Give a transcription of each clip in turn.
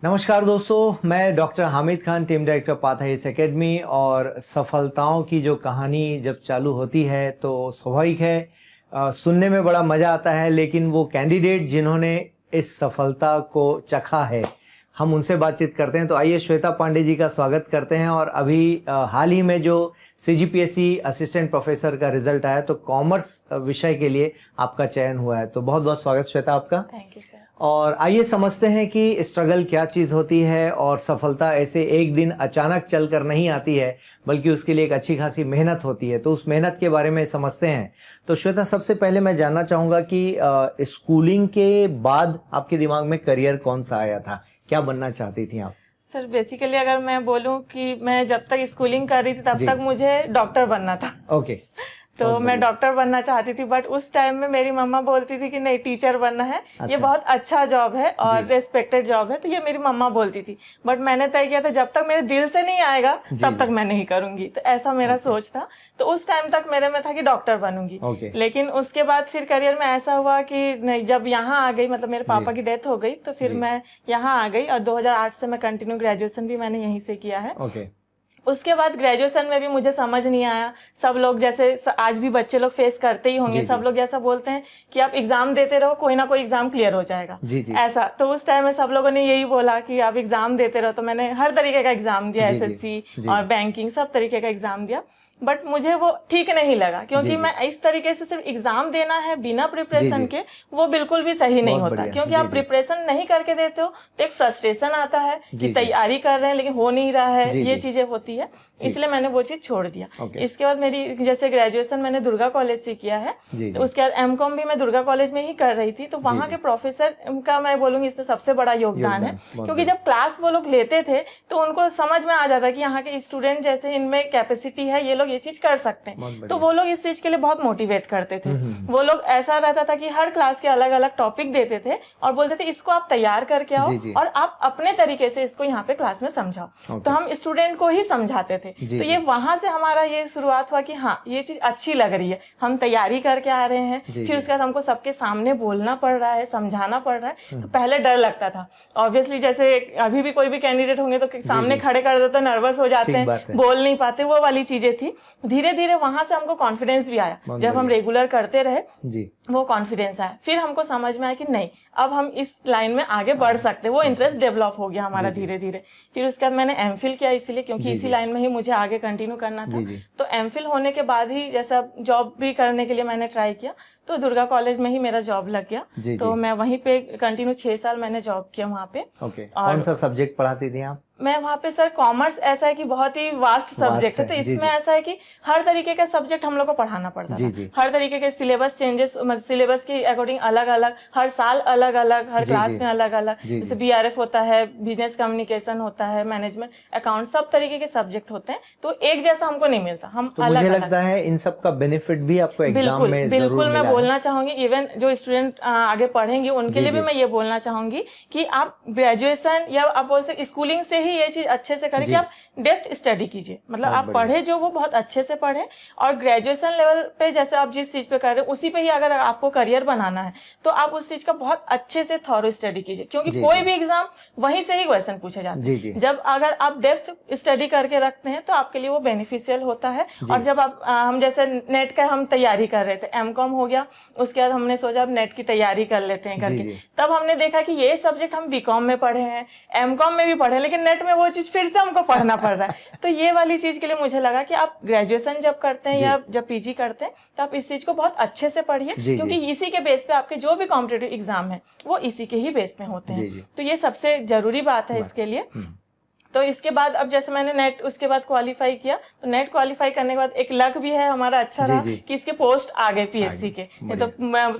नमस्कार दोस्तों, मैं doctor Hamid Khan, team director पाथाइस एकेडमी। और सफलताओं की जो कहानी जब चालू होती है तो स्वाभाविक है सुनने में बड़ा मज़ा आता है, लेकिन वो कैंडिडेट जिन्होंने इस सफलता को चखा है, हम उनसे बातचीत करते हैं। तो आइए श्वेता पांडे जी का स्वागत करते हैं। और अभी हाल ही में जो CGPSC असिस्टेंट प्रोफेसर का रिजल्ट आया तो कॉमर्स विषय के लिए आपका चयन हुआ है, तो बहुत बहुत स्वागत श्वेता आपका। Thank you sir. और आइए समझते हैं कि स्ट्रगल क्या चीज़ होती है और सफलता ऐसे एक दिन अचानक चलकर नहीं आती है, बल्कि उसके लिए एक अच्छी खासी मेहनत होती है। तो उस मेहनत के बारे में समझते हैं। तो श्वेता, सबसे पहले मैं जानना चाहूँगा कि स्कूलिंग के बाद आपके दिमाग में करियर कौन सा आया था, क्या बनना चाहती थी आप? सर बेसिकली अगर मैं बोलूं कि मैं जब तक स्कूलिंग कर रही थी तब तक मुझे डॉक्टर बनना था। ओके। तो मैं डॉक्टर बनना चाहती थी, बट उस टाइम में मेरी मम्मा बोलती थी कि नहीं, टीचर बनना है। अच्छा। ये बहुत अच्छा जॉब है और रेस्पेक्टेड जॉब है, तो ये मेरी मम्मा बोलती थी। बट मैंने तय किया था जब तक मेरे दिल से नहीं आएगा तब तक मैं नहीं करूंगी। तो ऐसा मेरा सोच था। तो उस टाइम तक मेरे में था कि डॉक्टर बनूंगी। लेकिन उसके बाद फिर करियर में ऐसा हुआ कि नहीं, जब यहाँ आ गई, मतलब मेरे पापा की डेथ हो गई, तो फिर मैं यहाँ आ गई और 2008 से मैं कंटिन्यू ग्रेजुएशन भी मैंने यहीं से किया है। उसके बाद ग्रेजुएशन में भी मुझे समझ नहीं आया। सब लोग जैसे आज भी बच्चे लोग फेस करते ही होंगे, सब लोग ऐसा बोलते हैं कि आप एग्जाम देते रहो, कोई ना कोई एग्जाम क्लियर हो जाएगा। ऐसा तो उस टाइम में सब लोगों ने यही बोला कि आप एग्जाम देते रहो। तो मैंने हर तरीके का एग्जाम दिया, SSC और बैंकिंग, सब तरीके का एग्जाम दिया। बट मुझे वो ठीक नहीं लगा, क्योंकि मैं इस तरीके से सिर्फ एग्जाम देना है बिना प्रिपरेशन के, वो बिल्कुल भी सही नहीं होता। क्योंकि आप प्रिपरेशन नहीं करके देते हो तो एक फ्रस्ट्रेशन आता है कि तैयारी कर रहे हैं लेकिन हो नहीं रहा है, ये चीजें होती है। इसलिए मैंने वो चीज छोड़ दिया। इसके बाद मेरी जैसे ग्रेजुएशन मैंने दुर्गा कॉलेज से किया है, तो उसके बाद MCOM भी मैं दुर्गा कॉलेज में ही कर रही थी। तो वहाँ के प्रोफेसर का मैं बोलूंगी इसमें सबसे बड़ा योगदान है, क्योंकि जब क्लास वो लोग लेते थे तो उनको समझ में आ जाता कि यहाँ के स्टूडेंट जैसे इनमें कैपेसिटी है, ये लोग ये चीज कर सकते हैं। तो वो लोग इस चीज के लिए बहुत मोटिवेट करते थे। वो लोग ऐसा रहता था कि हर क्लास के अलग अलग टॉपिक देते थे और बोलते थे इसको आप तैयार करके आओ और आप अपने तरीके से इसको यहाँ पे क्लास में समझाओ। तो हम स्टूडेंट को ही समझाते थे। तो ये वहां से हमारा ये शुरुआत हुआ कि हाँ, ये चीज अच्छी लग रही है, हम तैयारी करके आ रहे हैं। फिर उसके बाद हमको सबके सामने बोलना पड़ रहा है, समझाना पड़ रहा है। तो पहले डर लगता था ऑब्वियसली, जैसे अभी भी कोई भी कैंडिडेट होंगे तो सामने खड़े कर देते, नर्वस हो जाते हैं, बोल नहीं पाते, वो वाली चीजें थी। धीरे धीरे वहां से हमको कॉन्फिडेंस भी आया। जब हम रेगुलर करते रहे वो कॉन्फिडेंस आया। फिर हमको समझ में आया कि नहीं, अब हम इस लाइन में आगे बढ़ सकते, वो इंटरेस्ट डेवलप हो गया हमारा धीरे धीरे। फिर उसके बाद मैंने MPhil किया, इसीलिए क्योंकि इसी लाइन में ही मुझे आगे कंटिन्यू करना था। तो MPhil होने के बाद ही जैसा जॉब भी करने के लिए मैंने ट्राई किया, तो दुर्गा कॉलेज में ही मेरा जॉब लग गया। तो मैं वहीं पे कंटिन्यू 6 साल मैंने जॉब किया वहाँ पे। और कौन सा सब्जेक्ट पढ़ाती थी आप? मैं वहाँ पे सर कॉमर्स ऐसा है कि बहुत ही वास्ट सब्जेक्ट है, तो इसमें ऐसा है कि हर तरीके का सब्जेक्ट हम लोग को पढ़ाना पड़ता था। हर तरीके के सिलेबस चेंजेस, सिलेबस के अकॉर्डिंग अलग अलग, हर साल अलग अलग, हर क्लास में अलग अलग। जैसे BRF होता है, बिजनेस कम्युनिकेशन होता है, मैनेजमेंट अकाउंट, सब तरीके के सब्जेक्ट होते हैं। तो एक जैसा हमको नहीं मिलता, हम अलग अलग। मुझे लगता है इन सब का बेनिफिट भी आपको एग्जाम में बिल्कुल मैं बोलना चाहूंगी। इवन जो स्टूडेंट आगे पढ़ेंगे उनके लिए भी मैं ये बोलना चाहूंगी कि आप ग्रेजुएशन या आप बोल सकते स्कूलिंग से ही ये चीज अच्छे से करें कि आप डेप्थ स्टडी कीजिए। मतलब आप पढ़े जो वो बहुत अच्छे से पढ़े, और ग्रेजुएशन लेवल पे जैसे आप जिस चीज पे कर रहे हैं उसी पे ही अगर आपको करियर बनाना है तो आप उस चीज का बहुत अच्छे से थॉरो स्टडी कीजिए। क्योंकि कोई भी एग्जाम वहीं से ही क्वेश्चन पूछे जाते हैं। जब अगर आप डेप्थ स्टडी करके रखते हैं तो आपके लिए वो बेनिफिशियल होता है। और जब आप हम जैसे नेट का हम तैयारी कर रहे थे, MCOM हो गया, उसके बाद हमने सोचा अब नेट की तैयारी कर लेते हैं करके। तब हमने देखा कि ये सब्जेक्ट हम BCom में पढ़े हैं, MCOM में भी पढ़े, लेकिन नेट में वो चीज फिर से हमको पढ़ना पड़ रहा है। तो ये वाली चीज के लिए मुझे लगा कि आप ग्रेजुएशन जब करते हैं या जब PG करते हैं तो आप इस चीज को बहुत अच्छे से पढ़िए, क्योंकि इसी के बेस पे आपके जो भी कॉम्पिटिटिव एग्जाम है वो इसी के ही बेस में होते हैं। तो ये सबसे जरूरी बात है इसके लिए। तो इसके बाद अब जैसे मैंने नेट उसके बाद क्वालिफाई किया, तो नेट क्वालिफाई करने के बाद एक लक भी है हमारा अच्छा रहा कि इसके पोस्ट आ गए PSC के। तो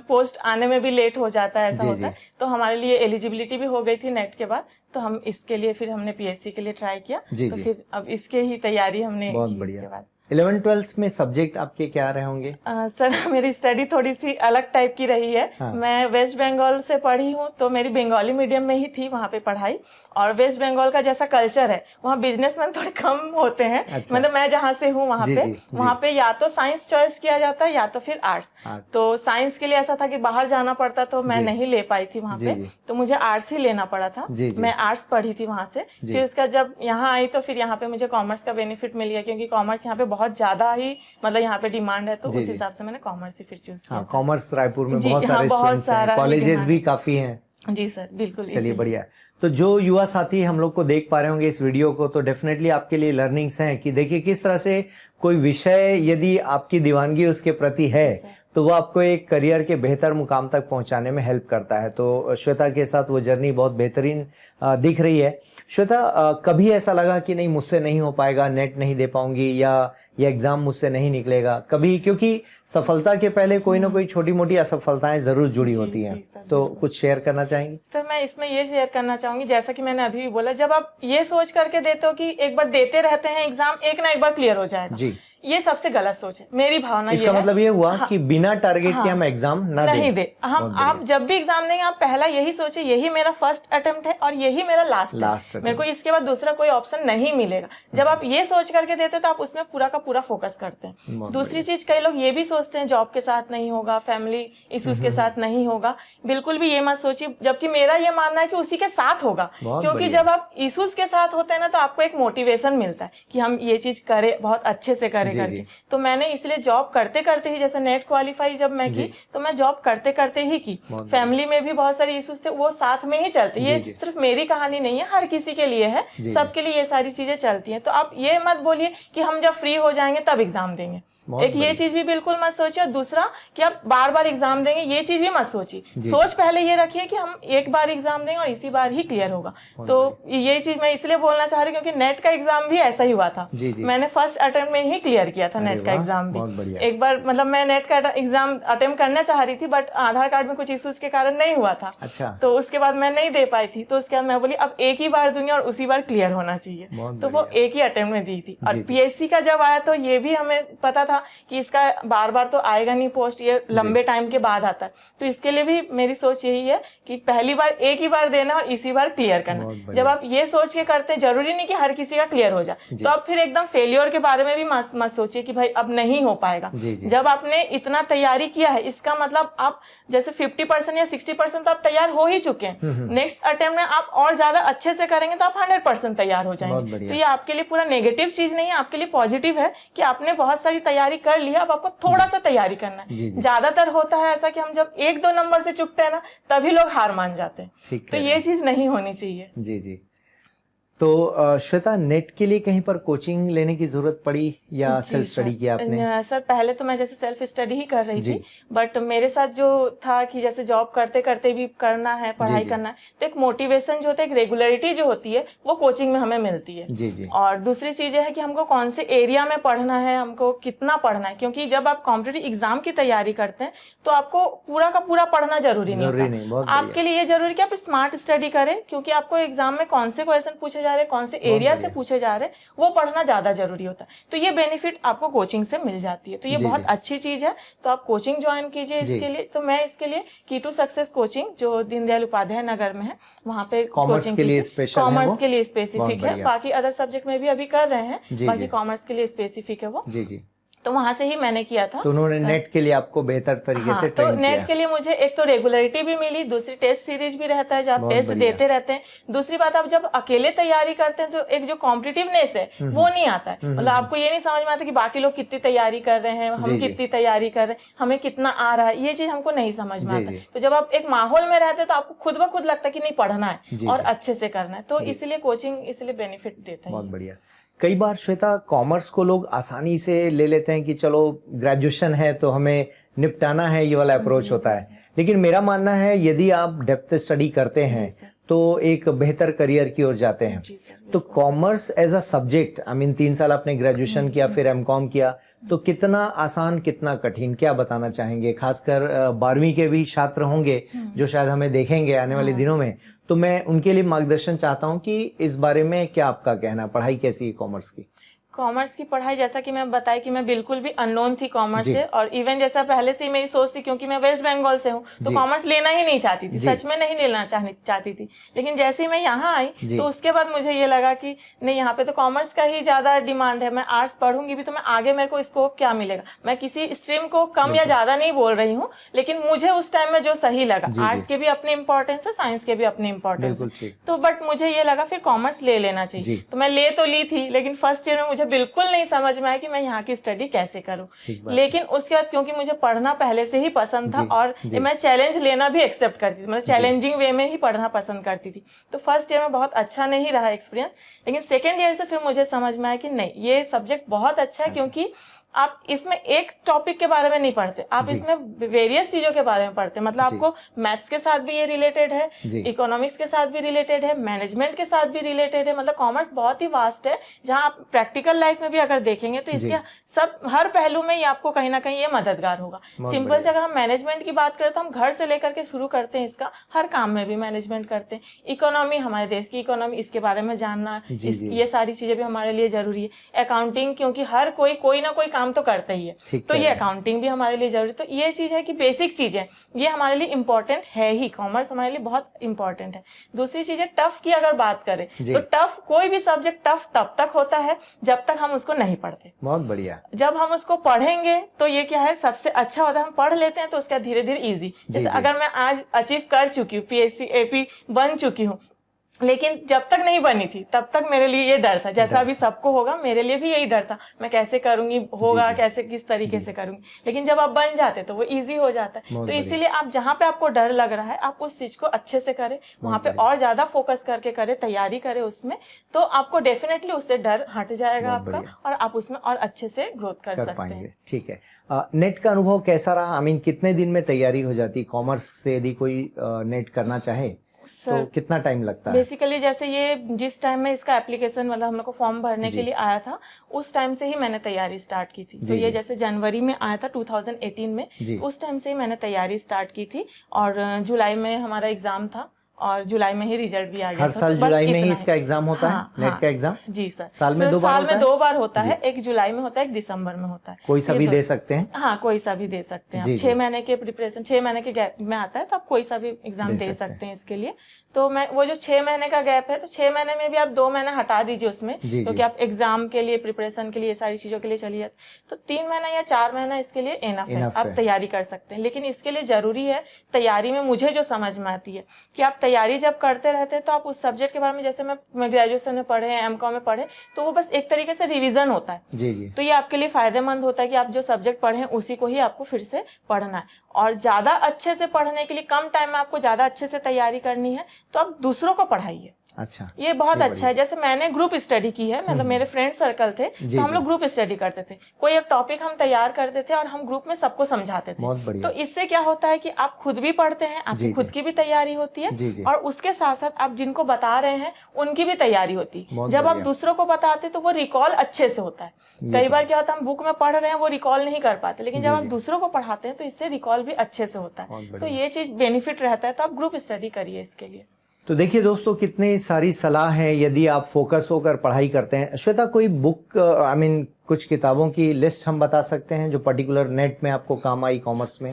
पोस्ट आने में भी लेट हो जाता है, ऐसा होता है। तो हमारे लिए एलिजिबिलिटी भी हो गई थी नेट के बाद, तो हम इसके लिए फिर हमने PSC के लिए ट्राई किया। तो फिर अब इसके ही तैयारी हमने की इसके बाद। 11th-12th में सब्जेक्ट आपके क्या रहे होंगे? सर मेरी स्टडी थोड़ी सी अलग टाइप की रही है। हाँ। मैं वेस्ट बंगाल से पढ़ी हूँ, तो मेरी बंगाली मीडियम में ही थी वहाँ पे पढ़ाई। और वेस्ट बंगाल का जैसा कल्चर है, वहाँ बिजनेसमैन थोड़े कम होते हैं। अच्छा। मतलब मैं जहाँ से हूँ वहाँ पे, वहाँ पे या तो साइंस चॉइस किया जाता है या तो फिर आर्ट्स। तो साइंस के लिए ऐसा था कि बाहर जाना पड़ता, तो मैं नहीं ले पाई थी वहाँ पे, तो मुझे आर्ट्स ही लेना पड़ा था। मैं आर्ट्स पढ़ी थी वहाँ से। फिर उसका जब यहाँ आई तो फिर यहाँ पे मुझे कॉमर्स का बेनिफिट मिल गया, क्योंकि कॉमर्स यहाँ पे बहुत ज्यादा ही मतलब यहाँ पे डिमांड है, तो उस हिसाब से मैंने कॉमर्स ही फिर चूज किया। कॉमर्स रायपुर में जी, बहुत सारे स्टूडेंट्स हैं, कॉलेजेस भी काफी हैं। जी सर, बिल्कुल। चलिए बढ़िया। तो जो युवा साथी हम लोग को देख पा रहे होंगे इस वीडियो को, तो डेफिनेटली आपके लिए लर्निंग्स हैं कि देखिए किस तरह से कोई विषय यदि आपकी दीवानगी उसके प्रति है तो वो आपको एक करियर के बेहतर मुकाम तक पहुंचाने में हेल्प करता है। तो श्वेता के साथ वो जर्नी बहुत बेहतरीन दिख रही है। श्वेता, कभी ऐसा लगा कि नहीं मुझसे नहीं हो पाएगा, नेट नहीं दे पाऊंगी या ये एग्जाम मुझसे नहीं निकलेगा कभी? क्योंकि सफलता के पहले कोई ना कोई छोटी मोटी असफलताएं जरूर जुड़ी होती हैं, तो कुछ शेयर करना चाहेंगी? सर मैं इसमें ये शेयर करना चाहूंगी, जैसा कि मैंने अभी भी बोला, जब आप ये सोच करके देते हो कि एक बार देते रहते हैं एग्जाम, एक ना एक बार क्लियर हो जाएगा, जी, ये सबसे गलत सोच है। मेरी भावना ये है। इसका मतलब ये हुआ कि बिना टारगेट के हम एग्जाम नहीं दे। हम आप जब भी एग्जाम देंगे, आप पहला यही सोचे यही मेरा फर्स्ट अटेम्प्ट है और यही मेरा लास्ट है, मेरे को इसके बाद दूसरा कोई ऑप्शन नहीं मिलेगा। जब आप ये सोच करके देते हो तो आप उसमें पूरा का पूरा फोकस करते हैं। दूसरी चीज, कई लोग ये भी सोचते हैं जॉब के साथ नहीं होगा, फैमिली इश्यूज के साथ नहीं होगा। बिल्कुल भी ये मत सोचिए, जबकि मेरा ये मानना है कि उसी के साथ होगा, क्योंकि जब आप इश्यूज के साथ होते हैं ना तो आपको एक मोटिवेशन मिलता है कि हम ये चीज करें, बहुत अच्छे से करें करके। तो मैंने इसलिए जॉब करते करते ही, जैसे नेट क्वालिफाई जब मैं की तो मैं जॉब करते करते ही की। फैमिली में भी बहुत सारे इश्यूज थे, वो साथ में ही चलते। ये सिर्फ मेरी कहानी नहीं है, हर किसी के लिए है, सबके लिए ये सारी चीजें चलती हैं। तो आप ये मत बोलिए कि हम जब फ्री हो जाएंगे तब एग्जाम देंगे, एक ये चीज भी बिल्कुल मत सोचिए। और दूसरा कि आप बार बार एग्जाम देंगे, ये चीज भी मत सोचिए। सोच पहले ये रखिए कि हम एक बार एग्जाम देंगे और इसी बार ही क्लियर होगा। तो ये चीज मैं इसलिए बोलना चाह रही हूँ क्योंकि नेट का एग्जाम भी ऐसा ही हुआ था। मैंने फर्स्ट अटेम्प्ट में ही क्लियर किया था नेट का एग्जाम भी। एक बार मतलब मैं नेट का एग्जाम अटेम्प्ट करना चाह रही थी, बट आधार कार्ड में कुछ इश्यूज के कारण नहीं हुआ था। अच्छा। तो उसके बाद मैं नहीं दे पाई थी, तो उसके बाद मैं बोली अब एक ही बार दूंगी और उसी बार क्लियर होना चाहिए, तो वो एक ही अटेम्प्ट में दी थी। और पीएससी का जब आया तो ये भी हमें पता था कि इसका बार बार तो आएगा नहीं पोस्ट, ये लंबे टाइम के बाद आता है। तो इसके लिए भी मेरी सोच यही है कि पहली बार एक ही बार देना और इसी बार क्लियर करना। जब आप ये सोच के करते हैं, जरूरी नहीं कि हर किसी का क्लियर हो जाए, तो आप फिर एकदम फेलियर के बारे में भी मत सोचिए कि भाई अब नहीं हो पाएगा। जब आपने इतना तैयारी किया है, इसका मतलब आप जैसे 50% या 60% तो आप तैयार हो ही चुके हैं। नेक्स्ट अटेम्प्ट में आप और ज्यादा अच्छे से करेंगे तो आप 100% तैयार हो जाएंगे। तो ये आपके लिए पूरा नेगेटिव चीज नहीं है, आपके लिए पॉजिटिव है कि आपने बहुत सारी तैयारी कर ली है, अब आपको थोड़ा सा तैयारी करना है। ज्यादातर होता है ऐसा कि हम जब 1-2 नंबर से चुकते हैं ना, तभी लोग हार मान जाते हैं। तो ये चीज नहीं होनी चाहिए। जी। तो श्वेता, नेट के लिए कहीं पर कोचिंग लेने की जरूरत पड़ी या सेल्फ स्टडी किया आपने? सर पहले तो मैं जैसे सेल्फ स्टडी ही कर रही थी, बट मेरे साथ जो था कि जैसे जॉब करते करते भी करना है, पढ़ाई करना है, तो एक मोटिवेशन जो होता है, एक रेगुलरिटी जो होती है, वो कोचिंग में हमें मिलती है। और दूसरी चीज है कि हमको कौन से एरिया में पढ़ना है, हमको कितना पढ़ना है, क्योंकि जब आप कॉम्पिटिटिव एग्जाम की तैयारी करते हैं तो आपको पूरा का पूरा पढ़ना जरूरी नहीं होता। आपके लिए ये जरूरी कि आप स्मार्ट स्टडी करें, क्योंकि आपको एग्जाम में कौन से क्वेश्चन पूछे जा रहे हैं, कौन से एरिया से पूछे जा रहे हैं, वो पढ़ना ज्यादा जरूरी होता है। तो ये बेनिफिट आपको कोचिंग से मिल जाती है, तो ये बहुत अच्छी चीज है। तो आप कोचिंग ज्वाइन कीजिए इसके लिए। तो मैं इसके लिए की टू सक्सेस कोचिंग जो दीनदयाल उपाध्याय नगर में है, वहाँ पे कॉमर्स के लिए स्पेशल है, कॉमर्स के लिए स्पेसिफिक है। बाकी अदर सब्जेक्ट में भी अभी कर रहे हैं, बाकी कॉमर्स के लिए स्पेसिफिक है वो। तो वहां से ही मैंने किया था। तो उन्होंने नेट के लिए आपको बेहतर तरीके से ट्रेन किया। नेट के लिए मुझे एक तो रेगुलरिटी भी मिली, दूसरी टेस्ट सीरीज भी रहता है, जब आप टेस्ट देते रहते हैं। दूसरी बात, आप जब अकेले तैयारी करते हैं तो एक जो कॉम्पिटिटिवनेस है वो नहीं आता है। मतलब आपको ये नहीं समझ में आता कि बाकी लोग कितनी तैयारी कर रहे हैं, हम कितनी तैयारी कर रहे हैं, हमें कितना आ रहा है, ये चीज हमको नहीं समझ में आता। तो जब आप एक माहौल में रहते हैं तो आपको खुद ब खुद लगता है कि नहीं, पढ़ना है और अच्छे से करना है। तो इसलिए कोचिंग इसलिए बेनिफिट देता है। बहुत बढ़िया। कई बार श्वेता, कॉमर्स को लोग आसानी से ले लेते हैं कि चलो ग्रेजुएशन है तो हमें निपटाना है, ये वाला अप्रोच होता है। लेकिन मेरा मानना है यदि आप डेप्थ स्टडी करते हैं तो एक बेहतर करियर की ओर जाते हैं। तो कॉमर्स एज अ सब्जेक्ट, 3 साल आपने ग्रेजुएशन किया, फिर एमकॉम किया, तो कितना आसान कितना कठिन, क्या बताना चाहेंगे? खासकर 12वीं के भी छात्र होंगे जो शायद हमें देखेंगे आने वाले दिनों में, तो मैं उनके लिए मार्गदर्शन चाहता हूं कि इस बारे में क्या आपका कहना, पढ़ाई कैसी है कॉमर्स की? कॉमर्स की पढ़ाई, जैसा कि मैं बताई कि मैं बिल्कुल भी अननोन थी कॉमर्स जी। से, और इवन जैसा पहले से ही मेरी सोच थी, क्योंकि मैं वेस्ट बंगाल से हूँ तो जी। कॉमर्स लेना ही नहीं चाहती थी, जी। सच में नहीं लेना चाहती थी। लेकिन जैसे ही मैं यहाँ आई जी। तो उसके बाद मुझे ये लगा कि नहीं, यहाँ पे तो कॉमर्स का ही ज्यादा डिमांड है, मैं आर्ट्स पढ़ूंगी भी तो मैं आगे मेरे को स्कोप क्या मिलेगा। मैं किसी स्ट्रीम को कम या ज्यादा नहीं बोल रही हूँ, लेकिन मुझे उस टाइम में जो सही लगा, जी, आर्ट्स के भी अपने इंपॉर्टेंस है, साइंस के भी अपने इंपॉर्टेंस है, बिल्कुल ठीक। तो बट मुझे ये लगा फिर कॉमर्स ले लेना जी। चाहिए। तो मैं ले तो ली थी, लेकिन फर्स्ट ईयर में मुझे बिल्कुल नहीं समझ में आया कि मैं यहाँ की स्टडी कैसे करूँ। ठीक बात है। लेकिन उसके बाद क्योंकि मुझे पढ़ना पहले से ही पसंद था जी, और जी। मैं चैलेंज लेना भी एक्सेप्ट करती थी, मतलब चैलेंजिंग वे में ही पढ़ना पसंद करती थी, तो फर्स्ट ईयर में बहुत अच्छा नहीं रहा एक्सपीरियंस। लेकिन सेकेंड ईयर से फिर मुझे समझ में आया कि नहीं, ये सब्जेक्ट बहुत अच्छा है, क्योंकि आप इसमें एक टॉपिक के बारे में नहीं पढ़ते, आप जी। इसमें वेरियस चीजों के बारे में पढ़ते हैं। मतलब जी। आपको मैथ्स के साथ भी ये रिलेटेड है, जी। इकोनॉमिक्स के साथ भी रिलेटेड है, मैनेजमेंट के साथ भी रिलेटेड है। मतलब कॉमर्स बहुत ही वास्ट है, जहां आप प्रैक्टिकल लाइफ में भी अगर देखेंगे तो इसके सब हर पहलू में ही आपको कहीं ना कहीं ये मददगार होगा। सिंपल से अगर हम मैनेजमेंट की बात करें तो हम घर से लेकर के शुरू करते हैं, इसका हर काम में भी मैनेजमेंट करते हैं। इकोनॉमी, हमारे देश की इकोनॉमी, इसके बारे में जानना, ये सारी चीजें भी हमारे लिए जरूरी है। अकाउंटिंग, क्योंकि हर कोई ना कोई काम तो करता ही है, तो ये अकाउंटिंग भी हमारे लिए जरूरी। तो ये चीज है कि बेसिक चीजें ये हमारे लिए इंपॉर्टेंट है ही, कॉमर्स हमारे लिए बहुत इंपॉर्टेंट है। दूसरी चीज है टफ की अगर बात करें तो टफ, कोई भी सब्जेक्ट टफ तब तक होता है जब तक हम उसको नहीं पढ़ते। बहुत बढ़िया। जब हम उसको पढ़ेंगे तो ये क्या है, सबसे अच्छा होता है, हम पढ़ लेते हैं तो उसका धीरे धीरे इजी। जैसे अगर मैं आज अचीव कर चुकी हूँ, पीएससी एपी बन चुकी हूँ, लेकिन जब तक नहीं बनी थी तब तक मेरे लिए ये डर था, जैसा अभी सबको होगा मेरे लिए भी यही डर था, मैं कैसे करूंगी, होगा कैसे, किस तरीके से करूंगी। लेकिन जब आप बन जाते तो वो इजी हो जाता है। तो इसीलिए आप जहाँ पे आपको डर लग रहा है, आप उस चीज को अच्छे से करें, वहां पे और ज्यादा फोकस करके करें, तैयारी करें उसमें, तो आपको डेफिनेटली उससे डर हट जाएगा आपका, और आप उसमें और अच्छे से ग्रोथ कर सकते हैं। ठीक है। नेट का अनुभव कैसा रहा? आई मीन कितने दिन में तैयारी हो जाती कॉमर्स से? यदि कोई नेट करना चाहे तो कितना टाइम लगता है? बेसिकली जैसे ये जिस टाइम में इसका एप्लीकेशन, मतलब हम लोग को फॉर्म भरने के लिए आया था, उस टाइम से ही मैंने तैयारी स्टार्ट की थी। तो ये जैसे जनवरी में आया था 2018 में, उस टाइम से ही मैंने तैयारी स्टार्ट की थी, और जुलाई में हमारा एग्जाम था, और जुलाई में ही रिजल्ट भी आ गया। हर साल जुलाई में ही इसका एग्जाम होता है, नेट का एग्जाम? जी सर। साल में दो बार होता है? एक जुलाई में होता है, एक दिसंबर में होता है। कोई सा भी दे सकते हैं? हाँ, कोई सा भी दे सकते हैं। 6 महीने के प्रिपरेशन, 6 महीने के गैप में आता है, तो आप कोई सा भी एग्जाम दे सकते हैं इसके लिए। तो मैं वो जो 6 महीने का गैप है, तो 6 महीने में भी आप 2 महीने हटा दीजिए उसमें, क्योंकि आप एग्जाम के लिए, प्रिपरेशन के लिए, सारी चीजों के लिए चलिए, तो 3 महीना या 4 महीना इसके लिए इनफ है, आप तैयारी कर सकते हैं। लेकिन इसके लिए जरूरी है, तैयारी में मुझे जो समझ में आती है कि आप तैयारी जब करते रहते हैं तो आप उस सब्जेक्ट के बारे में, जैसे मैं ग्रेजुएशन में पढ़े, एमकॉम में पढ़े, तो वो बस एक तरीके से रिवीजन होता है। जी। तो ये आपके लिए फायदेमंद होता है कि आप जो सब्जेक्ट पढ़े हैं उसी को ही आपको फिर से पढ़ना है। और ज्यादा अच्छे से पढ़ने के लिए, कम टाइम में आपको ज्यादा अच्छे से तैयारी करनी है, तो आप दूसरों को पढ़ाइए। अच्छा, ये बहुत अच्छा है। जैसे मैंने ग्रुप स्टडी की है, मतलब मेरे फ्रेंड सर्कल थे, तो हम लोग ग्रुप स्टडी करते थे, कोई एक टॉपिक हम तैयार करते थे और हम ग्रुप में सबको समझाते थे। तो इससे क्या होता है कि आप खुद भी पढ़ते हैं, आपकी खुद की भी तैयारी होती है, और उसके साथ साथ आप जिनको बता रहे हैं उनकी भी तैयारी होती है। जब आप दूसरों को बताते तो वो रिकॉल अच्छे से होता है। कई बार क्या होता है, हम बुक में पढ़ रहे हैं, वो रिकॉल नहीं कर पाते, लेकिन जब आप दूसरों को पढ़ाते हैं तो इससे रिकॉल भी अच्छे से होता है। तो ये चीज बेनिफिट रहता है, तो आप ग्रुप स्टडी करिए इसके लिए। तो देखिए दोस्तों, कितनी सारी सलाह है यदि आप फोकस होकर पढ़ाई करते हैं। श्वेता, कोई बुक, आई मीन कुछ किताबों की लिस्ट हम बता सकते हैं जो पर्टिकुलर नेट में आपको काम आई कॉमर्स में?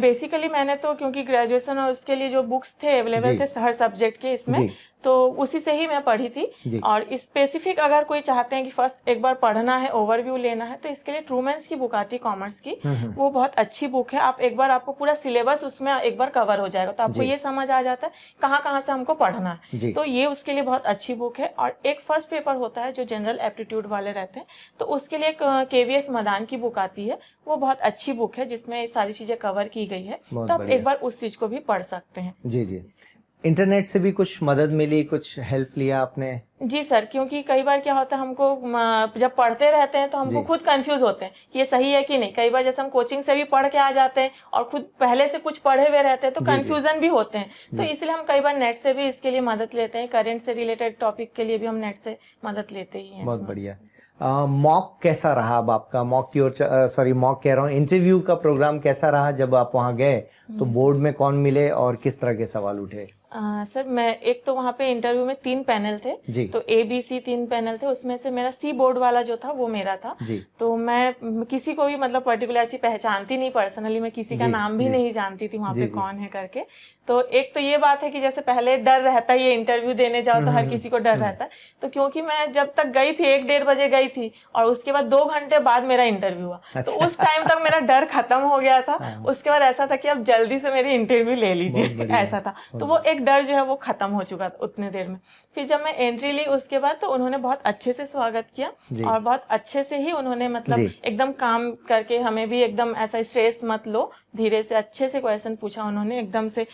बेसिकली मैंने तो, क्योंकि ग्रेजुएशन और उसके लिए जो बुक्स थे अवेलेबल थे हर सब्जेक्ट के इसमें, तो उसी से ही मैं पढ़ी थी। और स्पेसिफिक अगर कोई चाहते हैं कि फर्स्ट एक बार पढ़ना है, ओवरव्यू लेना है, तो इसके लिए ट्रूमेंस की बुक आती है कॉमर्स की, वो बहुत अच्छी बुक है। आप एक बार, आपको पूरा सिलेबस उसमें एक बार कवर हो जाएगा, तो आपको ये समझ आ जाता है कहाँ कहाँ से हमको पढ़ना है। तो ये उसके लिए बहुत अच्छी बुक है। और एक फर्स्ट पेपर होता है जो जनरल एप्टीट्यूड वाले रहते हैं, तो उसके लिए एक केवीएस मदान की बुक आती है, वो बहुत अच्छी बुक है जिसमें सारी चीजें कवर की गई है। तो आप एक बार उस चीज को भी पढ़ सकते हैं। जी। इंटरनेट से भी कुछ मदद मिली, कुछ हेल्प लिया आपने? जी सर, क्योंकि कई बार क्या होता है, हमको जब पढ़ते रहते हैं तो हमको खुद कंफ्यूज होते हैं कि ये सही है कि नहीं। कई बार जैसे हम कोचिंग से भी पढ़ के आ जाते हैं और खुद पहले से कुछ पढ़े हुए रहते हैं, तो कंफ्यूजन भी होते हैं। तो इसलिए हम कई बार नेट से भी इसके लिए मदद लेते हैं। करंट से रिलेटेड टॉपिक के लिए भी हम नेट से मदद लेते ही हैं। बहुत बढ़िया। मॉक कैसा रहा अब आपका? मॉक कह रहा हूँ, इंटरव्यू का प्रोग्राम कैसा रहा जब आप वहाँ गए तो बोर्ड में कौन मिले और किस तरह के सवाल उठे? सर मैं एक तो वहाँ पे इंटरव्यू में 3 पैनल थे जी। तो ABC 3 पैनल थे, उसमें से मेरा C बोर्ड वाला जो था वो मेरा था जी। तो मैं किसी को भी मतलब पर्टिकुलर ऐसी पहचानती नहीं, पर्सनली मैं किसी का नाम भी नहीं जानती थी वहाँ पे कौन है करके। तो एक तो ये बात है कि जैसे पहले डर रहता है, ये इंटरव्यू देने जाओ तो हर किसी को डर रहता है, तो क्योंकि मैं जब तक गई थी 1-1:30 बजे गई थी और उसके बाद 2 घंटे बाद मेरा इंटरव्यू हुआ। तो उस टाइम तक मेरा डर खत्म हो गया था। उसके बाद ऐसा था कि अब जल्दी से मेरी इंटरव्यू ले लीजिए, ऐसा था। तो वो एक डर जो है वो खत्म हो चुका था उतने देर में। फिर जब मैं एंट्री ली उसके बाद तो उन्होंने बहुत अच्छे से स्वागत किया और बहुत अच्छे से ही उन्होंने मतलब एकदम काम करके हमें भी एकदम ऐसा स्ट्रेस मत लो, धीरे से अच्छे से क्वेश्चन पूछा उन्होंने, एकदम से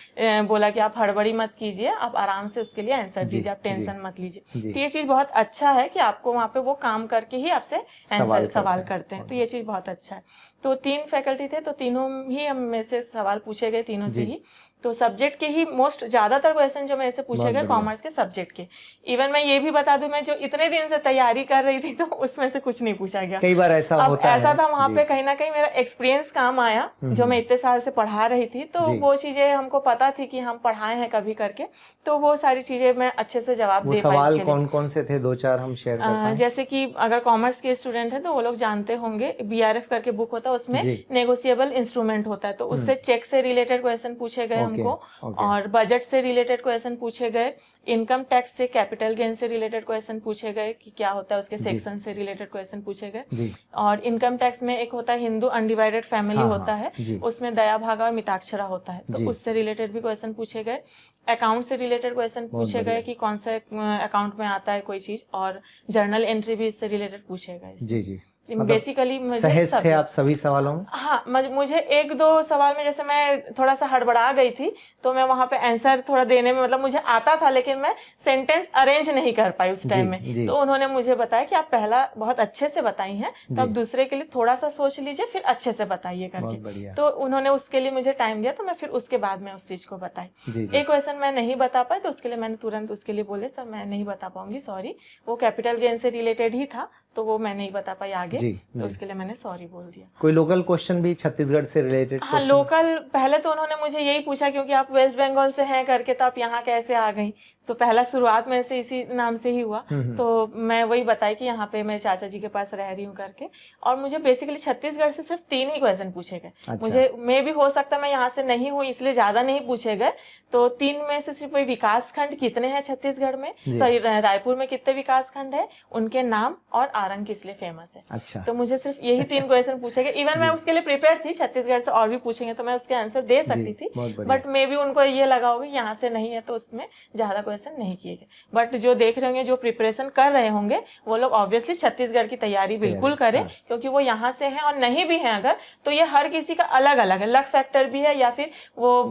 बोला कि आप हड़बड़ी मत कीजिए, आप आराम से उसके लिए आंसर दीजिए, आप टेंशन मत लीजिए। तो ये चीज बहुत अच्छा है कि आपको वहाँ पे वो काम करके ही आपसे आंसर सवाल करते हैं, तो ये चीज बहुत अच्छा है। तो 3 फैकल्टी थे तो तीनों ही हम में से सवाल पूछे गए, तीनों से ही। तो सब्जेक्ट के ही मोस्ट ज्यादातर क्वेश्चन जो मेरे से पूछे गए कॉमर्स के सब्जेक्ट के। इवन मैं ये भी बता दूं, मैं जो इतने दिन से तैयारी कर रही थी तो उसमें से कुछ नहीं पूछा गया। कई बार ऐसा होता है। ऐसा था वहाँ पे कहीं ना कहीं मेरा एक्सपीरियंस काम आया, जो मैं इतने साल से पढ़ा रही थी, तो वो चीजें हमको पता थी कि हम पढ़ाए हैं कभी करके, तो वो सारी चीजें मैं अच्छे से जवाब दे पाई। सवाल कौन कौन से थे, 2-4 हम शेयर कर पाएं? जैसे कि अगर कॉमर्स के स्टूडेंट है तो वो लोग जानते होंगे, BRF करके बुक होता है, उसमें नेगोशिएबल इंस्ट्रूमेंट होता है, तो उससे चेक से रिलेटेड क्वेश्चन पूछे गए हमको, और बजट से रिलेटेड क्वेश्चन पूछे गए, इनकम टैक्स से, कैपिटल गेन से रिलेटेड क्वेश्चन पूछे गए कि क्या होता है, उसके सेक्शन से रिलेटेड क्वेश्चन पूछे गए। और इनकम टैक्स में एक होता है हिंदू अनडिवाइडेड फैमिली होता है, उसमें दया भागा और मिताक्षरा होता है, तो उससे रिलेटेड भी क्वेश्चन पूछे गए। अकाउंट से रिलेटेड क्वेश्चन पूछे गए कि कौन सा अकाउंट में आता है कोई चीज, और जर्नल एंट्री भी इससे रिलेटेड पूछे गए। जी। बेसिकली सहज थे आप सभी सवालों में? हाँ, मुझे 1-2 सवाल में जैसे मैं थोड़ा सा हड़बड़ा गई थी, तो मैं वहां पे आंसर थोड़ा देने में मतलब मुझे आता था, लेकिन मैं सेंटेंस अरेंज नहीं कर पाई उस टाइम में। तो उन्होंने मुझे बताया कि आप पहला बहुत अच्छे से बताई हैं, तो आप दूसरे के लिए थोड़ा सा सोच लीजिए, फिर अच्छे से बताइए करके। तो उन्होंने उसके लिए मुझे टाइम दिया, तो मैं फिर उसके बाद में उस चीज को बताई। एक क्वेश्चन मैं नहीं बता पाई, तो उसके लिए मैंने तुरंत उसके लिए बोले, सर मैं नहीं बता पाऊंगी, सॉरी, वो कैपिटल गेन से रिलेटेड ही था, तो वो मैं नहीं बता पाई आगे, तो उसके लिए मैंने सॉरी बोल दिया। कोई लोकल क्वेश्चन भी छत्तीसगढ़ से रिलेटेड? हाँ, लोकल पहले तो उन्होंने मुझे यही पूछा क्योंकि आप वेस्ट बंगाल से हैं करके, तो आप यहाँ कैसे आ गई, तो पहला शुरुआत मेरे से इसी नाम से ही हुआ। तो मैं वही बताई कि यहाँ पे मैं चाचा जी के पास रह रही हूँ करके, और मुझे बेसिकली छत्तीसगढ़ से सिर्फ 3 ही क्वेश्चन पूछे गए। अच्छा। मुझे में भी हो सकता है मैं यहाँ से नहीं हूँ इसलिए ज्यादा नहीं पूछे गए, तो 3 में से सिर्फ वही विकास खंड कितने हैं छत्तीसगढ़ में, सॉरी रायपुर में कितने विकास खंड है, उनके नाम, और आरंग किस लिए फेमस है। अच्छा। तो मुझे सिर्फ यही 3 क्वेश्चन पूछे गए। इवन मैं उसके लिए प्रिपेयर थी, छत्तीसगढ़ से और भी पूछेंगे तो मैं उसके आंसर दे सकती थी, बट मे भी उनको ये लगा होगा यहाँ से नहीं है तो उसमें ज्यादा क्वेश्चन नहीं किए गए। बट जो देख रहे होंगे, जो प्रिपरेशन कर रहे होंगे, वो लोग ऑब्वियसली छत्तीसगढ़ की तैयारी बिल्कुल करें, क्योंकि वो यहाँ से हैं, और नहीं भी हैं अगर, तो ये हर किसी का अलग अलग है, लक फैक्टर भी है, या फिर वो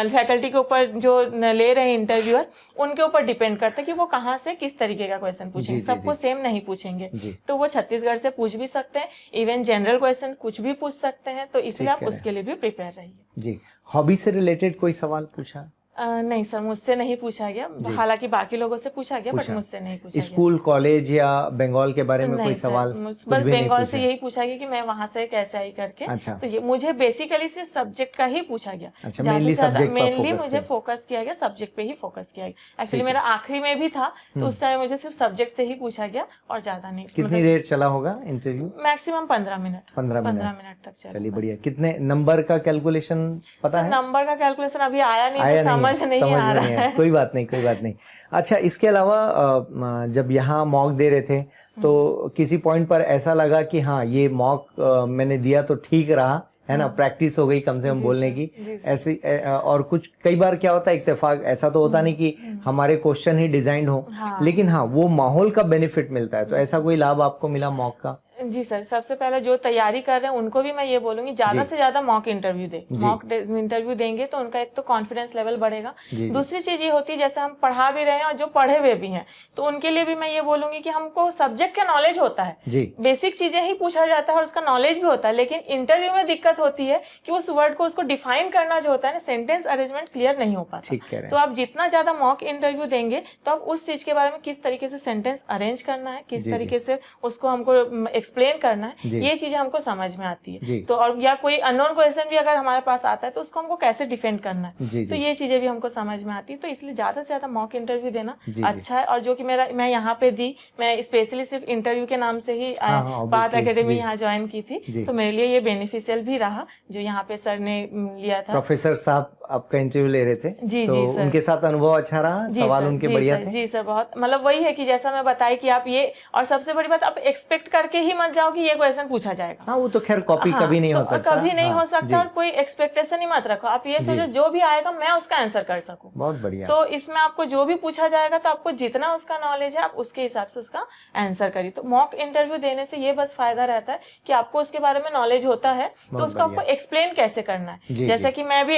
फैकल्टी के ऊपर जो ले रहे हैं इंटरव्यूअर, उनके ऊपर डिपेंड करता है कि वो कहाँ से किस तरीके का क्वेश्चन पूछेंगे। सबको सेम नहीं पूछेंगे, तो वो छत्तीसगढ़ से पूछ भी सकते हैं, इवन जनरल क्वेश्चन कुछ भी पूछ सकते हैं, तो इसलिए आप उसके लिए भी प्रिपेयर रहिए। जी। हॉबी से रिलेटेड कोई सवाल पूछा? नहीं सर, मुझसे नहीं पूछा गया, हालांकि बाकी लोगों से पूछा गया, बट मुझसे नहीं पूछा गया। स्कूल, कॉलेज या बंगाल के बारे में कोई सवाल? बस बंगाल से यही पूछा गया कि मैं वहां से कैसे आई करके। अच्छा। तो ये मुझे बेसिकली सिर्फ सब्जेक्ट का ही पूछा गया। अच्छा, मेनली मुझे फोकस किया गया, सब्जेक्ट पे ही फोकस किया गया। एक्चुअली मेरा आखिरी में भी था, तो उस टाइम मुझे सिर्फ सब्जेक्ट से ही पूछा गया और ज्यादा नहीं। कितनी देर चला होगा इंटरव्यू? Maximum 15 minute. 15 मिनट तक चला। चलिए, बढ़िया। कितने नंबर का कैलकुलेशन पता है? नंबर का कैलकुलेशन अभी आया नहीं, समझ नहीं आ रहा है। कोई बात नहीं। अच्छा, इसके अलावा जब यहाँ मॉक दे रहे थे तो किसी पॉइंट पर ऐसा लगा कि हाँ, ये मॉक मैंने दिया तो ठीक रहा, है ना, प्रैक्टिस हो गई कम से कम बोलने की, ऐसे? और कुछ कई बार क्या होता है, इत्तेफाक ऐसा तो होता नहीं कि हमारे क्वेश्चन ही डिजाइन हो, लेकिन हाँ, वो माहौल का बेनिफिट मिलता है, तो ऐसा कोई लाभ आपको मिला मॉक का? जी सर, सबसे पहले जो तैयारी कर रहे हैं उनको भी मैं ये बोलूंगी, ज्यादा से ज्यादा मॉक इंटरव्यू दे। मॉक इंटरव्यू देंगे तो उनका एक तो कॉन्फिडेंस लेवल बढ़ेगा। दूसरी चीज ये होती है, जैसे हम पढ़ा भी रहे हैं और जो पढ़े हुए भी हैं, तो उनके लिए भी मैं ये बोलूंगी कि हमको सब्जेक्ट का नॉलेज होता है, बेसिक चीजें ही पूछा जाता है और उसका नॉलेज भी होता है, लेकिन इंटरव्यू में दिक्कत होती है कि उस वर्ड को उसको डिफाइन करना जो होता है ना, सेंटेंस अरेंजमेंट क्लियर नहीं हो पाता। तो आप जितना ज्यादा मॉक इंटरव्यू देंगे तो आप उस चीज के बारे में, किस तरीके से सेंटेंस अरेंज करना है, किस तरीके से उसको हमको एक्सप्लेन करना है, जी। ये चीजें हमको समझ में आती जी। है। तो और या कोई अननोन क्वेश्चन भी अगर हमारे पास आता है तो उसको हमको कैसे डिफेंड करना है, जी, तो जी। ये चीजें भी हमको समझ में आती है। तो इसलिए ज्यादा से ज्यादा मॉक इंटरव्यू देना जी, जी। अच्छा है। और जो कि मैं यहाँ पे दी, मैं स्पेशली सिर्फ इंटरव्यू के नाम से ही हाँ, पाथ obviously, एकेडमी जी। यहाँ ज्वाइन की थी, जी। तो मेरे लिए ये बेनिफिशियल भी रहा जो यहाँ पे सर ने लिया था। प्रोफेसर साहब आपका इंटरव्यू ले रहे थे, जी, तो जी सर। उनके साथ अनुभव अच्छा रहा, जी सवाल सर, उनके जी बढ़िया सर, थे? जी सर, बहुत मतलब वही है कि जैसा मैं बताई कि आप ये, और सबसे बड़ी बात आप एक्सपेक्ट करके ही मत जाओ कि ये क्वेश्चन पूछा जाएगा। हाँ, वो तो खैर कॉपी हाँ, कभी नहीं तो हो सकता। कभी नहीं हाँ, हो सकता, जी। और कोई एक्सपेक्टेशन ही मत रखो। आप ये जी। सोचो जो भी आएगा मैं उसका आंसर कर सकूं। बहुत बढ़िया। तो इसमें आपको जो भी पूछा जाएगा तो आपको जितना उसका नॉलेज है आप उसके हिसाब से उसका आंसर करिए। तो मॉक इंटरव्यू देने से ये बस फायदा रहता है कि आपको उसके बारे में नॉलेज होता है, तो बहुत उसको आपको बढ़िया। एक्सप्लेन कैसे करना है। जी, जैसे जी। कि मैं भी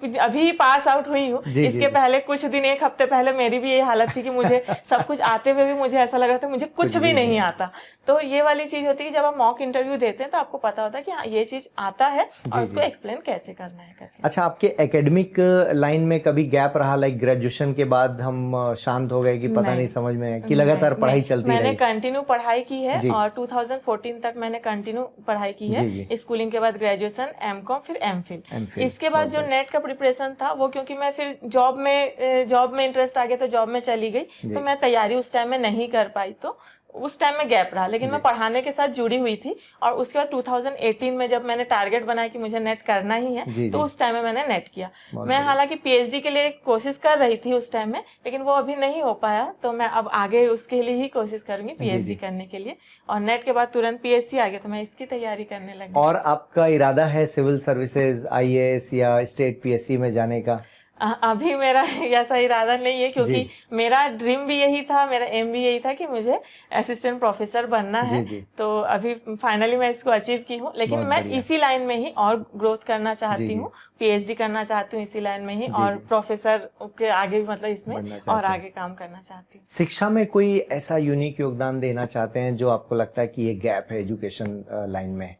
अभी पास आउट हुई हूँ, जी, इसके जी। पहले कुछ दिन, एक हफ्ते पहले मेरी भी ये हालत थी कि मुझे सब कुछ आते हुए भी मुझे ऐसा लग रहा था मुझे कुछ भी नहीं आता। तो ये वाली चीज होती है कि जब आप मॉक इंटरव्यू देते हैं तो आपको पता होता है कि हाँ ये चीज आता है और उसको एक्सप्लेन कैसे करना है करके। अच्छा, आपके एकेडमिक लाइन में कभी गैप रहा, लाइक ग्रेजुएशन के बाद हम शांत हो गए कि पता नहीं समझ में, कि लगातार पढ़ाई चलती रही? मैंने कंटिन्यू पढ़ाई की है जी। और 2014 तक मैंने कंटिन्यू पढ़ाई की जी, है, जी। स्कूलिंग के बाद ग्रेजुएशन, एमकॉम, फिर एमफिल। एमफिल, इसके बाद जो नेट का प्रिपरेशन था वो, क्योंकि मैं फिर जॉब में इंटरेस्ट आ गया तो जॉब में चली गई, तो मैं तैयारी उस टाइम में नहीं कर पाई, तो उस टाइम में गैप रहा। लेकिन मैं पढ़ाने के साथ जुड़ी हुई थी, और उसके बाद 2018 में जब मैंने टारगेट बनाया कि मुझे नेट करना ही है, तो उस टाइम में मैंने नेट किया। मैं हालांकि पीएचडी के लिए कोशिश कर रही थी उस टाइम में, लेकिन वो अभी नहीं हो पाया, तो मैं अब आगे उसके लिए ही कोशिश करूंगी पीएचडी करने के लिए। और नेट के बाद तुरंत पीएससी आ गया, तो मैं इसकी तैयारी करने लगी। और आपका इरादा है सिविल सर्विसेज, आईएएस या स्टेट पीएससी में जाने का? अभी मेरा ऐसा इरादा नहीं है, क्योंकि मेरा ड्रीम भी यही था, मेरा एम भी यही था कि मुझे असिस्टेंट प्रोफेसर बनना है। तो अभी फाइनली मैं इसको अचीव की हूँ, लेकिन मैं इसी लाइन में ही और ग्रोथ करना चाहती हूँ, पीएचडी करना चाहती हूँ इसी लाइन में ही, और प्रोफेसर के आगे भी मतलब इसमें और आगे काम करना चाहती हूँ। शिक्षा में कोई ऐसा यूनिक योगदान देना चाहते हैं जो आपको लगता है कि ये गैप है एजुकेशन लाइन में?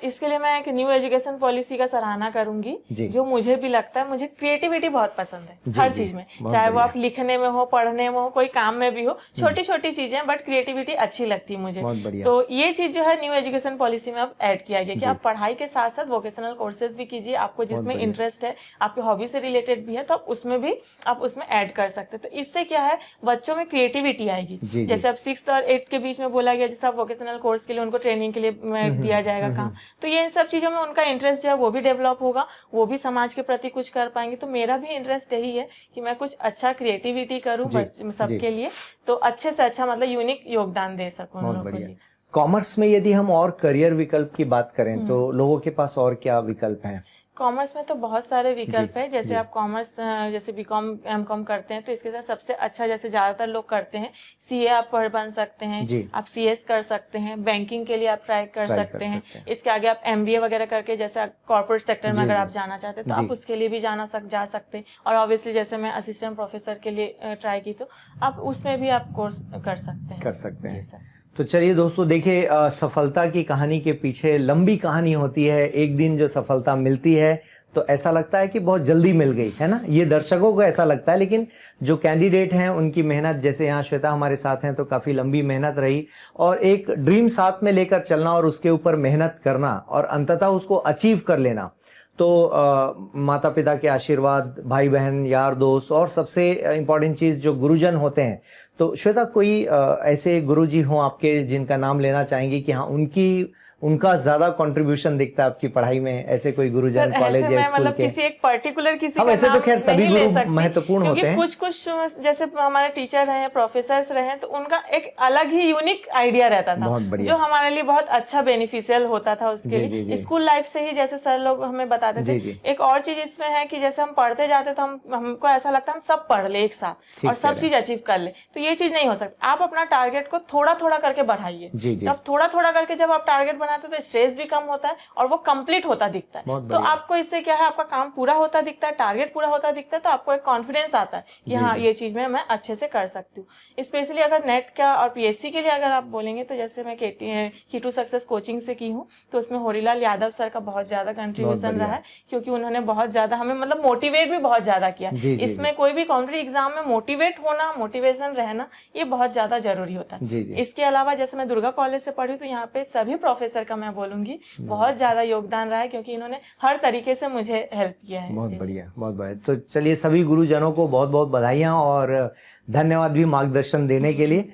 इसके लिए मैं एक न्यू एजुकेशन पॉलिसी का सराहना करूंगी, जो मुझे भी लगता है, मुझे क्रिएटिविटी बहुत पसंद है हर चीज में, चाहे वो आप लिखने में हो, पढ़ने में हो, कोई काम में भी हो, छोटी छोटी चीजें, बट क्रिएटिविटी अच्छी लगती है मुझे। तो ये चीज जो है न्यू एजुकेशन पॉलिसी में अब ऐड किया गया कि आप पढ़ाई के साथ साथ वोकेशनल कोर्सेज भी कीजिए, आपको जिसमें इंटरेस्ट है, आपके हॉबी से रिलेटेड भी है, तो आप उसमें भी आप उसमें ऐड कर सकते हैं। तो इससे क्या है, बच्चों में क्रिएटिविटी आएगी। जैसे अब 6th और 8th के बीच में बोला गया, जैसे आप वोकेशनल कोर्स के लिए उनको ट्रेनिंग के लिए दिया जाएगा काम, तो ये इन सब चीजों में उनका इंटरेस्ट जो है वो भी डेवलप होगा, वो भी समाज के प्रति कुछ कर पाएंगे। तो मेरा भी इंटरेस्ट यही है कि मैं कुछ अच्छा क्रिएटिविटी करूं सबके लिए, तो अच्छे से अच्छा मतलब यूनिक योगदान दे सकूं उन लोगों के लिए। कॉमर्स में यदि हम और करियर विकल्प की बात करें तो लोगों के पास और क्या विकल्प हैं? कॉमर्स में तो बहुत सारे विकल्प है। जैसे आप कॉमर्स जैसे बीकॉम एमकॉम करते हैं तो इसके साथ सबसे अच्छा, जैसे ज्यादातर लोग करते हैं, सीए आप बन सकते हैं, आप सीएस कर सकते हैं, बैंकिंग के लिए आप ट्राई कर सकते हैं। इसके आगे आप एमबीए वगैरह करके, जैसे कॉर्पोरेट सेक्टर में अगर आप जाना चाहते हैं तो आप उसके लिए भी जा सकते हैं। और ऑब्वियसली जैसे मैं असिस्टेंट प्रोफेसर के लिए ट्राई की, तो आप उसमें भी आप कोर्स कर सकते हैं। तो चलिए दोस्तों, देखिए सफलता की कहानी के पीछे लंबी कहानी होती है। एक दिन जो सफलता मिलती है तो ऐसा लगता है कि बहुत जल्दी मिल गई है ना, ये दर्शकों को ऐसा लगता है, लेकिन जो कैंडिडेट हैं उनकी मेहनत, जैसे यहाँ श्वेता हमारे साथ हैं, तो काफ़ी लंबी मेहनत रही, और एक ड्रीम साथ में लेकर चलना और उसके ऊपर मेहनत करना और अंततः उसको अचीव कर लेना, तो माता पिता के आशीर्वाद, भाई बहन, यार दोस्त, और सबसे इम्पोर्टेंट चीज़ जो गुरुजन होते हैं। तो श्वेता, कोई ऐसे गुरुजी हों आपके जिनका नाम लेना चाहेंगी कि हाँ उनका ज्यादा कंट्रीब्यूशन दिखता है आपकी पढ़ाई में? ऐसे कोई गुरुजन कॉलेज या स्कूल मतलब के? किसी एक पर्टिकुलर किसी का वैसे नाम तो खैर सभी गुरु महत्वपूर्ण होते हैं, कुछ जैसे हमारे टीचर रहे, प्रोफेसर्स रहे, तो उनका एक अलग ही यूनिक आइडिया रहता था जो हमारे लिए बहुत अच्छा बेनिफिशियल होता था उसके लिए। स्कूल लाइफ से ही जैसे सर लोग हमें बताते थे। एक और चीज इसमें है कि जैसे हम पढ़ते जाते तो हमको ऐसा लगता है हम सब पढ़ ले एक साथ और सब चीज अचीव कर ले, तो ये चीज नहीं हो सकती। आप अपना टारगेट को थोड़ा थोड़ा करके बढ़ाइए। जब थोड़ा थोड़ा करके जब आप टारगेट बनाते हैं तो स्ट्रेस भी कम होता है और वो कंप्लीट होता दिखता है। बहुत तो बढ़िया। आपको इससे क्या है, आपका काम पूरा होता दिखता है, टारगेट पूरा होता दिखता है, तो आपको एक कॉन्फिडेंस आता है कि हाँ ये चीज में मैं अच्छे से कर सकती हूँ। स्पेशली अगर नेट का और पीएससी के लिए अगर आप बोलेंगे तो जैसे मैं की टू सक्सेस कोचिंग से की हूँ, तो उसमें होरीलाल यादव सर का बहुत ज्यादा कंट्रीब्यूशन रहा है, क्योंकि उन्होंने बहुत ज्यादा हमें मतलब मोटिवेट भी बहुत ज्यादा किया। इसमें कोई भी कॉम्पिटिटिव एग्जाम में मोटिवेट होना, मोटिवेशन रहना, ये बहुत ज्यादा जरूरी होता है। इसके अलावा जैसे मैं दुर्गा कॉलेज से पढ़ी, तो यहाँ पे सभी प्रोफेसर का मैं बोलूंगी बहुत ज्यादा योगदान रहा है, क्योंकि इन्होंने हर तरीके से मुझे हेल्प किया है। बहुत बढ़िया, बहुत बढ़िया। तो चलिए सभी गुरुजनों को बहुत बहुत बधाइयाँ और धन्यवाद भी मार्गदर्शन देने के लिए।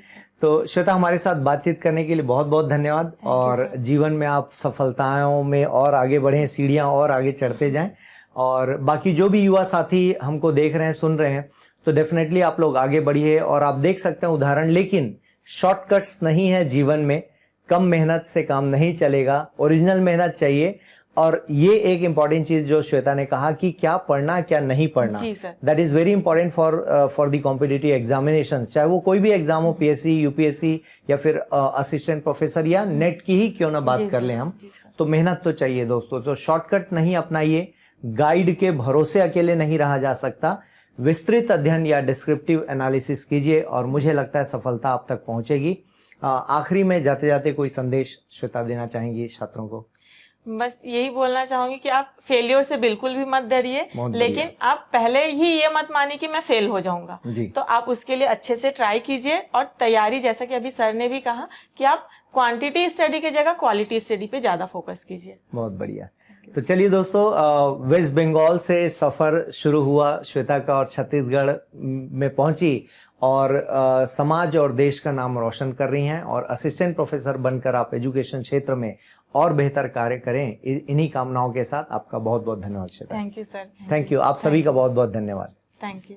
तो श्वेता, हमारे साथ बातचीत करने के लिए बहुत बहुत धन्यवाद, और जीवन में आप सफलताओं में और आगे बढ़ें, सीढ़ियां और आगे चढ़ते जाएं। और बाकी जो भी युवा साथी हमको देख रहे हैं, सुन रहे हैं, तो डेफिनेटली आप लोग आगे बढ़िए। और आप देख सकते हैं उदाहरण, लेकिन शॉर्टकट्स नहीं है जीवन में, कम मेहनत से काम नहीं चलेगा, ओरिजिनल मेहनत चाहिए। और ये एक इंपॉर्टेंट चीज जो श्वेता ने कहा कि क्या पढ़ना क्या नहीं पढ़ना, that is very important for the competitive examination, चाहे वो कोई भी एग्जाम हो, पीएससी, यूपीएससी या फिर असिस्टेंट प्रोफेसर या नेट की ही क्यों ना बात कर लें हम, तो मेहनत तो चाहिए दोस्तों। तो शॉर्टकट नहीं अपनाइए, गाइड के भरोसे अकेले नहीं रहा जा सकता, विस्तृत अध्ययन या डिस्क्रिप्टिव एनालिसिस कीजिए, और मुझे लगता है सफलता आप तक पहुंचेगी। आखिरी में जाते जाते कोई संदेश श्वेता देना चाहेंगी छात्रों को? बस यही बोलना चाहूंगी कि आप फेलियर से बिल्कुल भी मत डरिए, लेकिन आप पहले ही ये मत मानिए कि मैं फेल हो जाऊंगा। तो आप उसके लिए अच्छे से ट्राई कीजिए, और तैयारी, जैसा कि अभी सर ने भी कहा कि आप क्वांटिटी स्टडी की जगह क्वालिटी स्टडी पे ज्यादा फोकस कीजिए। बहुत बढ़िया। तो चलिए दोस्तों, वेस्ट बंगाल से सफर शुरू हुआ श्वेता का, और छत्तीसगढ़ में पहुंची, और समाज और देश का नाम रोशन कर रही हैं, और असिस्टेंट प्रोफेसर बनकर आप एजुकेशन क्षेत्र में और बेहतर कार्य करें। इन्हीं कामनाओं के साथ आपका बहुत बहुत धन्यवाद Shweta. Thank you sir. Thank you. आप सभी का बहुत बहुत धन्यवाद। Thank you.